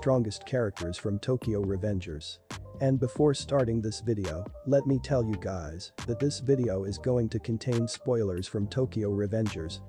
strongest characters from Tokyo Revengers. And before starting this video, let me tell you guys that this video is going to contain spoilers from Tokyo Revengers.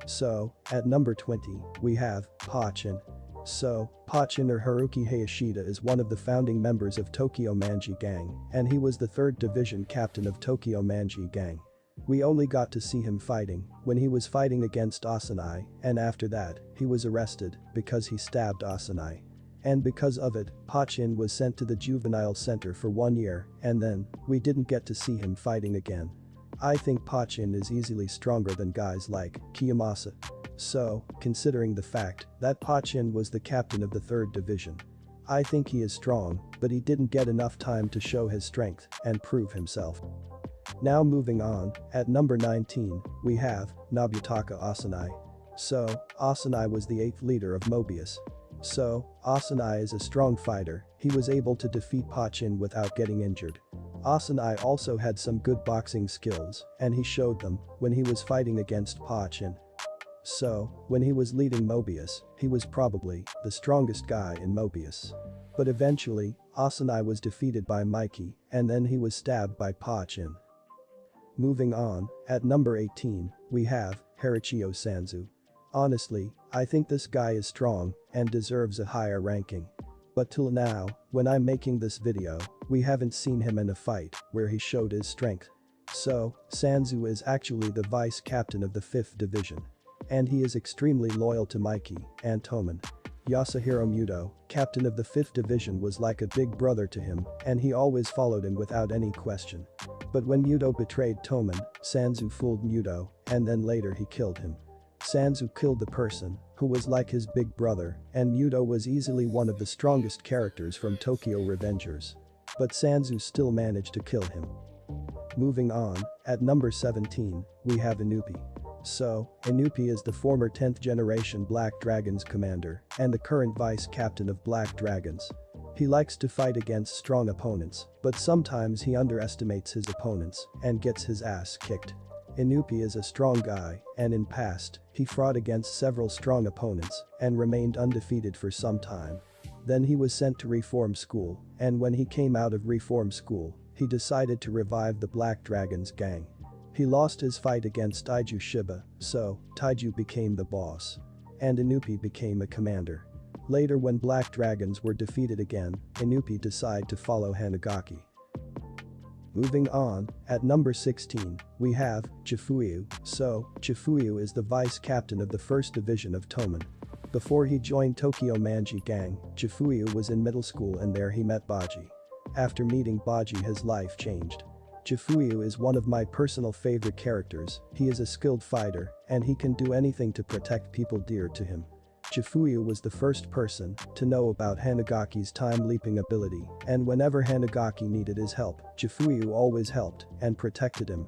So, at number 20, we have Pachin. So, Pachin or Haruki Hayashida is one of the founding members of Tokyo Manji Gang, and he was the 3rd Division captain of Tokyo Manji Gang. We only got to see him fighting when he was fighting against Asanai, and after that, he was arrested because he stabbed Asanai. And because of it, Pachin was sent to the juvenile center for 1 year, and then, we didn't get to see him fighting again. I think Pachin is easily stronger than guys like Kiyomasa. So, considering the fact that Pachin was the captain of the 3rd Division, I think he is strong, but he didn't get enough time to show his strength and prove himself. Now moving on, at number 19, we have Nobutaka Asanai. So, Asanai was the 8th leader of Mobius. So, Asanai is a strong fighter, he was able to defeat Pachin without getting injured. Asanai also had some good boxing skills, and he showed them when he was fighting against Pachin. So, when he was leading Mobius, he was probably the strongest guy in Mobius. But eventually, Asanai was defeated by Mikey, and then he was stabbed by Pachin. Moving on, at number 18, we have Harachiyo Sanzu. Honestly, I think this guy is strong and deserves a higher ranking. But till now, when I'm making this video, we haven't seen him in a fight where he showed his strength. So, Sanzu is actually the vice captain of the 5th Division. And he is extremely loyal to Mikey and Toman. Yasuhiro Muto, captain of the 5th Division, was like a big brother to him, and he always followed him without any question. But when Muto betrayed Toman, Sanzu fooled Muto, and then later he killed him. Sanzu killed the person who was like his big brother, and Muto was easily one of the strongest characters from Tokyo Revengers. But Sanzu still managed to kill him. Moving on, at number 17, we have Inupi. So, Inupi is the former 10th generation Black Dragons commander and the current vice captain of Black Dragons. He likes to fight against strong opponents, but sometimes he underestimates his opponents and gets his ass kicked. Inupi is a strong guy, and in past, he fought against several strong opponents and remained undefeated for some time. Then he was sent to Reform School, and when he came out of Reform School, he decided to revive the Black Dragons gang. He lost his fight against Taiju Shiba, so Taiju became the boss. And Inupi became a commander. Later, when Black Dragons were defeated again, Inupi decided to follow Hanagaki. Moving on, at number 16, we have Chifuyu. So, Chifuyu is the vice captain of the 1st Division of Toman. Before he joined Tokyo Manji Gang, Chifuyu was in middle school, and there he met Baji. After meeting Baji, his life changed. Chifuyu is one of my personal favorite characters. He is a skilled fighter, and he can do anything to protect people dear to him. Chifuyu was the first person to know about Hanagaki's time-leaping ability, and whenever Hanagaki needed his help, Chifuyu always helped and protected him.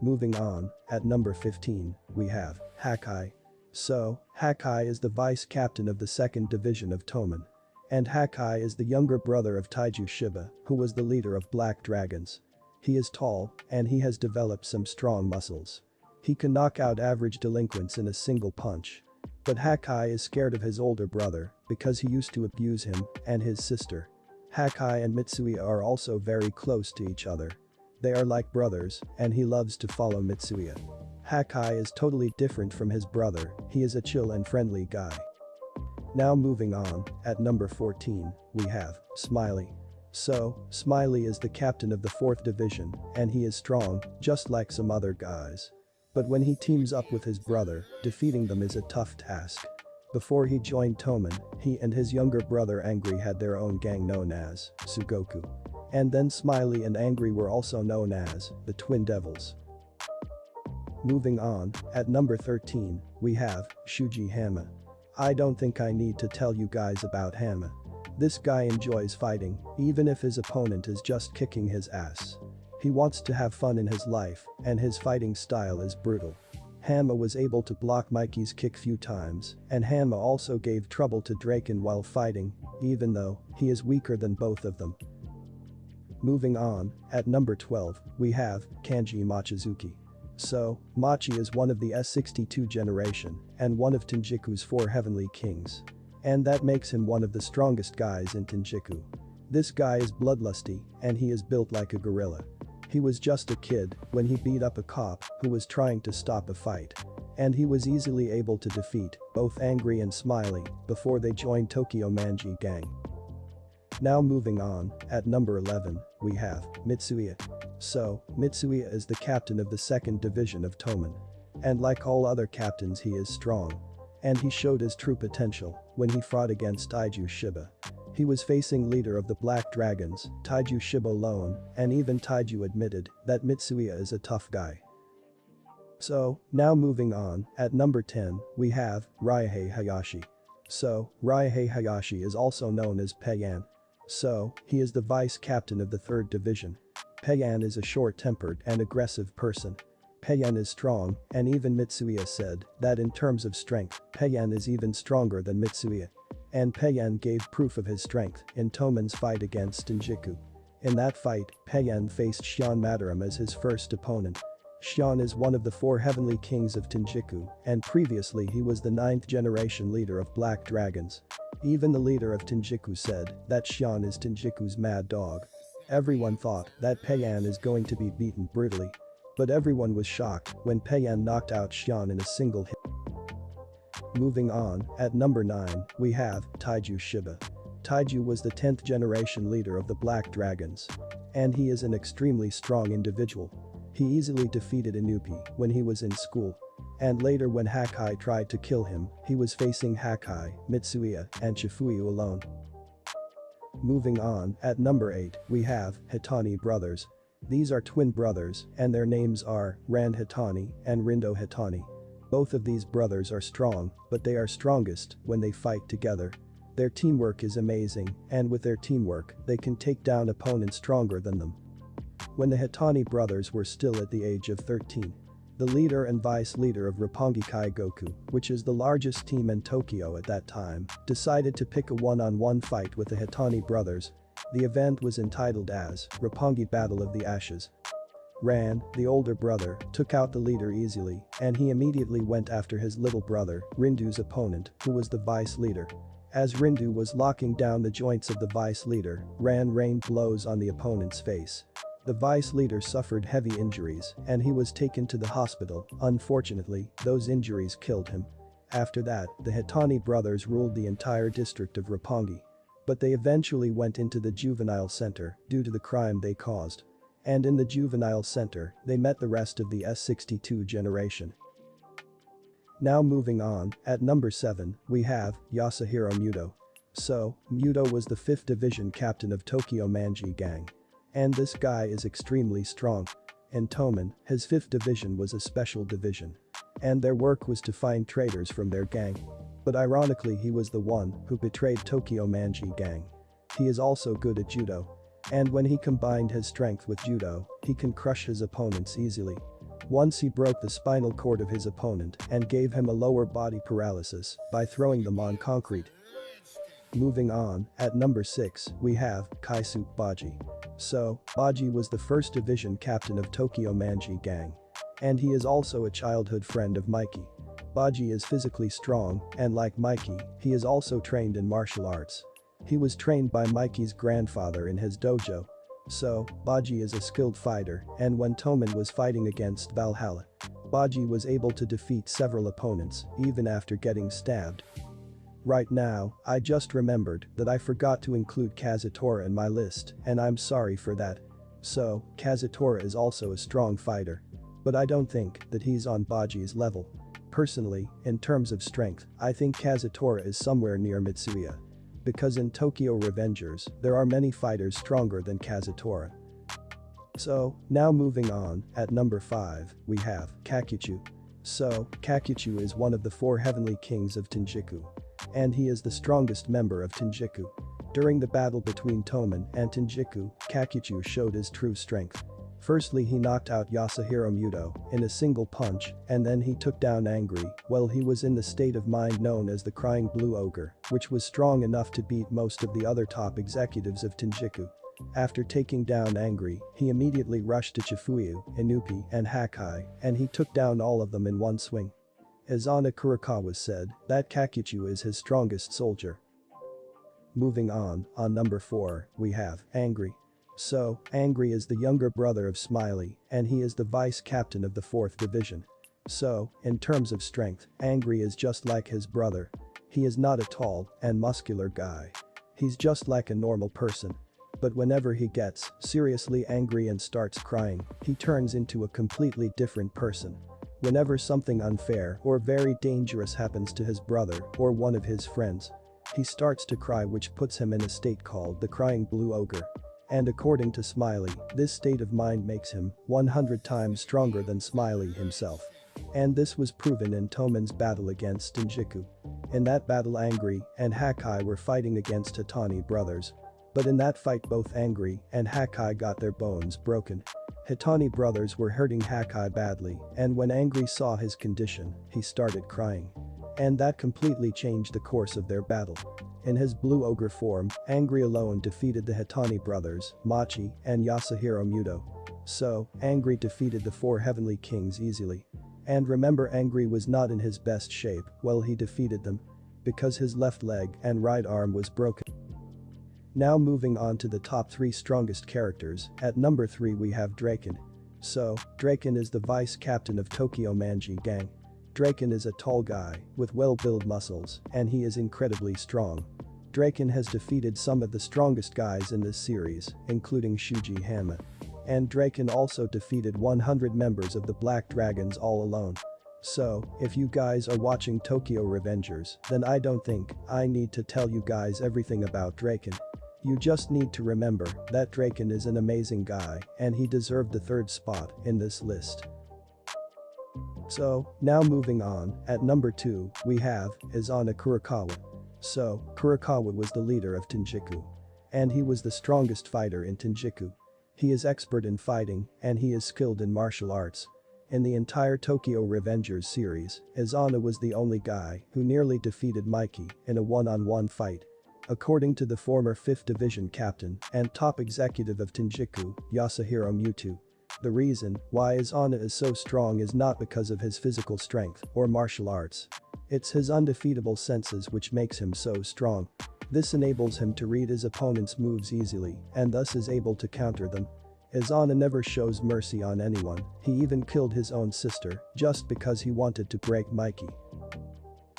Moving on, at number 15, we have Hakai. So, Hakai is the vice captain of the 2nd Division of Toman. And Hakai is the younger brother of Taiju Shiba, who was the leader of Black Dragons. He is tall, and he has developed some strong muscles. He can knock out average delinquents in a single punch. But Hakai is scared of his older brother because he used to abuse him and his sister. Hakai and Mitsuya are also very close to each other. They are like brothers, and he loves to follow Mitsuya. Hakai is totally different from his brother, he is a chill and friendly guy. Now moving on, at number 14, we have Smiley. So, Smiley is the captain of the 4th Division, and he is strong, just like some other guys. But when he teams up with his brother, defeating them is a tough task. Before he joined Toman, he and his younger brother Angry had their own gang known as Sugoku. And then Smiley and Angry were also known as the Twin Devils. Moving on, at number 13, we have Shuji Hama. I don't think I need to tell you guys about Hama. This guy enjoys fighting, even if his opponent is just kicking his ass. He wants to have fun in his life, and his fighting style is brutal. Hama was able to block Mikey's kick few times, and Hama also gave trouble to Draken while fighting, even though he is weaker than both of them. Moving on, at number 12, we have Kanji Machizuki. So, Machi is one of the S62 generation and one of Tenjiku's 4 heavenly kings. And that makes him one of the strongest guys in Tenjiku. This guy is bloodlusty and he is built like a gorilla. He was just a kid when he beat up a cop who was trying to stop a fight. And he was easily able to defeat both Angry and Smiley before they joined Tokyo Manji gang. Now moving on, at number 11, we have Mitsuya. So, Mitsuya is the captain of the 2nd Division of Tomen. And like all other captains he is strong. And he showed his true potential when he fought against Taiju Shiba. He was facing leader of the Black Dragons, Taiju Shiba alone, and even Taiju admitted that Mitsuya is a tough guy. So, now moving on, at number 10, we have Ryuhei Hayashi. So, Ryuhei Hayashi is also known as Peiyan. So, he is the vice captain of the 3rd Division. Peiyan is a short-tempered and aggressive person. Peiyan is strong, and even Mitsuya said that in terms of strength, Peiyan is even stronger than Mitsuya. And Peiyan gave proof of his strength in Tomen's fight against Tenjiku. In that fight, Peiyan faced Shion Madaram as his first opponent. Shion is one of the 4 heavenly kings of Tenjiku, and previously he was the 9th generation leader of Black Dragons. Even the leader of Tenjiku said that Shion is Tenjiku's mad dog. Everyone thought that Peiyan is going to be beaten brutally. But everyone was shocked when Peiyan knocked out Shion in a single hit. Moving on, at number 9, we have Taiju Shiba. Taiju was the 10th generation leader of the Black Dragons. And he is an extremely strong individual. He easily defeated Inupi when he was in school. And later when Hakai tried to kill him, he was facing Hakai, Mitsuya, and Chifuyu alone. Moving on, at number 8, we have Hitani brothers. These are twin brothers, and their names are Rand Hitani and Rindo Hitani. Both of these brothers are strong, but they are strongest when they fight together. Their teamwork is amazing, and with their teamwork, they can take down opponents stronger than them. When the Hitani brothers were still at the age of 13, the leader and vice leader of Roppongi Kaigoku, which is the largest team in Tokyo at that time, decided to pick a one-on-one fight with the Hitani brothers. The event was entitled as Roppongi Battle of the Ashes. Ran, the older brother, took out the leader easily, and he immediately went after his little brother, Rindu's opponent, who was the vice leader. As Rindu was locking down the joints of the vice leader, Ran rained blows on the opponent's face. The vice leader suffered heavy injuries, and he was taken to the hospital. Unfortunately, those injuries killed him. After that, the Hitani brothers ruled the entire district of Roppongi. But they eventually went into the juvenile center due to the crime they caused. And in the juvenile center, they met the rest of the S62 generation. Now moving on, at number 7, we have Yasuhiro Muto. So, Muto was the 5th division captain of Tokyo Manji gang. And this guy is extremely strong. In Tomen, his 5th division was a special division. And their work was to find traitors from their gang. But ironically he was the one who betrayed Tokyo Manji gang. He is also good at judo. And when he combined his strength with judo, he can crush his opponents easily. Once he broke the spinal cord of his opponent and gave him a lower body paralysis by throwing them on concrete. Moving on, at number 6, we have Kaisuke Baji. So, Baji was the 1st division captain of Tokyo Manji gang. And he is also a childhood friend of Mikey. Baji is physically strong, and like Mikey, he is also trained in martial arts. He was trained by Mikey's grandfather in his dojo. So, Baji is a skilled fighter, and when Tomen was fighting against Valhalla, Baji was able to defeat several opponents, even after getting stabbed. Right now, I just remembered that I forgot to include Kazutora in my list, and I'm sorry for that. So, Kazutora is also a strong fighter. But I don't think that he's on Baji's level. Personally, in terms of strength, I think Kazutora is somewhere near Mitsuya. Because in Tokyo Revengers, there are many fighters stronger than Kazutora. So, now moving on, at number 5, we have Kakuchu. So, Kakuchu is one of the 4 heavenly kings of Tenjiku. And he is the strongest member of Tenjiku. During the battle between Tomen and Tenjiku, Kakuchu showed his true strength. Firstly he knocked out Yasuhiro Muto in a single punch, and then he took down Angry while he was in the state of mind known as the Crying Blue Ogre, which was strong enough to beat most of the other top executives of Tenjiku. After taking down Angry, he immediately rushed to Chifuyu, Inupi, and Hakai, and he took down all of them in one swing. Izana Kurakawa said that Kakuchu is his strongest soldier. Moving on number 4, we have Angry. So, Angry is the younger brother of Smiley, and he is the vice captain of the 4th division. So, in terms of strength, Angry is just like his brother. He is not a tall and muscular guy. He's just like a normal person. But whenever he gets seriously angry and starts crying, he turns into a completely different person. Whenever something unfair or very dangerous happens to his brother or one of his friends, he starts to cry, which puts him in a state called the Crying Blue Ogre. And according to Smiley, this state of mind makes him 100 times stronger than Smiley himself. And this was proven in Toman's battle against Shinjuku. In that battle, Angry and Hakai were fighting against Hitani brothers. But in that fight, both Angry and Hakai got their bones broken. Hitani brothers were hurting Hakai badly, and when Angry saw his condition, he started crying. And that completely changed the course of their battle. In his Blue Ogre form, Angry alone defeated the Hitani brothers, Machi and Yasuhiro Muto. So, Angry defeated the 4 Heavenly Kings easily. And remember, Angry was not in his best shape while he defeated them, because his left leg and right arm was broken. Now moving on to the top 3 strongest characters, at number 3 we have Draken. So, Draken is the vice captain of Tokyo Manji Gang. Draken is a tall guy with well-built muscles, and he is incredibly strong. Draken has defeated some of the strongest guys in this series, including Shuji Hama. And Draken also defeated 100 members of the Black Dragons all alone. So, if you guys are watching Tokyo Revengers, then I don't think I need to tell you guys everything about Draken. You just need to remember that Draken is an amazing guy and he deserved the 3rd spot in this list. So, now moving on, at number 2, we have Izana Kurakawa. So, Kurakawa was the leader of Tenjiku. And he was the strongest fighter in Tenjiku. He is expert in fighting and he is skilled in martial arts. In the entire Tokyo Revengers series, Izana was the only guy who nearly defeated Mikey in a one-on-one fight. According to the former 5th Division captain and top executive of Tenjiku, Yasuhiro Muto. The reason why Izana is so strong is not because of his physical strength or martial arts. It's his undefeatable senses which makes him so strong. This enables him to read his opponent's moves easily and thus is able to counter them. Izana never shows mercy on anyone, he even killed his own sister just because he wanted to break Mikey.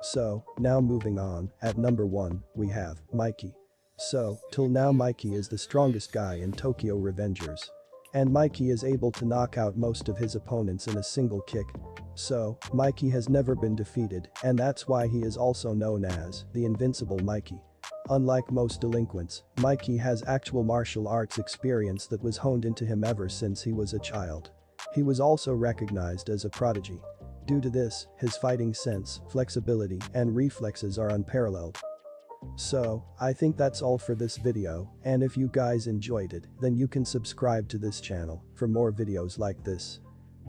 So, now moving on, at number 1, we have Mikey. So, till now Mikey is the strongest guy in Tokyo Revengers. And Mikey is able to knock out most of his opponents in a single kick. So, Mikey has never been defeated, and that's why he is also known as the Invincible Mikey. Unlike most delinquents, Mikey has actual martial arts experience that was honed into him ever since he was a child. He was also recognized as a prodigy. Due to this, his fighting sense, flexibility, and reflexes are unparalleled. So, I think that's all for this video, and if you guys enjoyed it, then you can subscribe to this channel for more videos like this.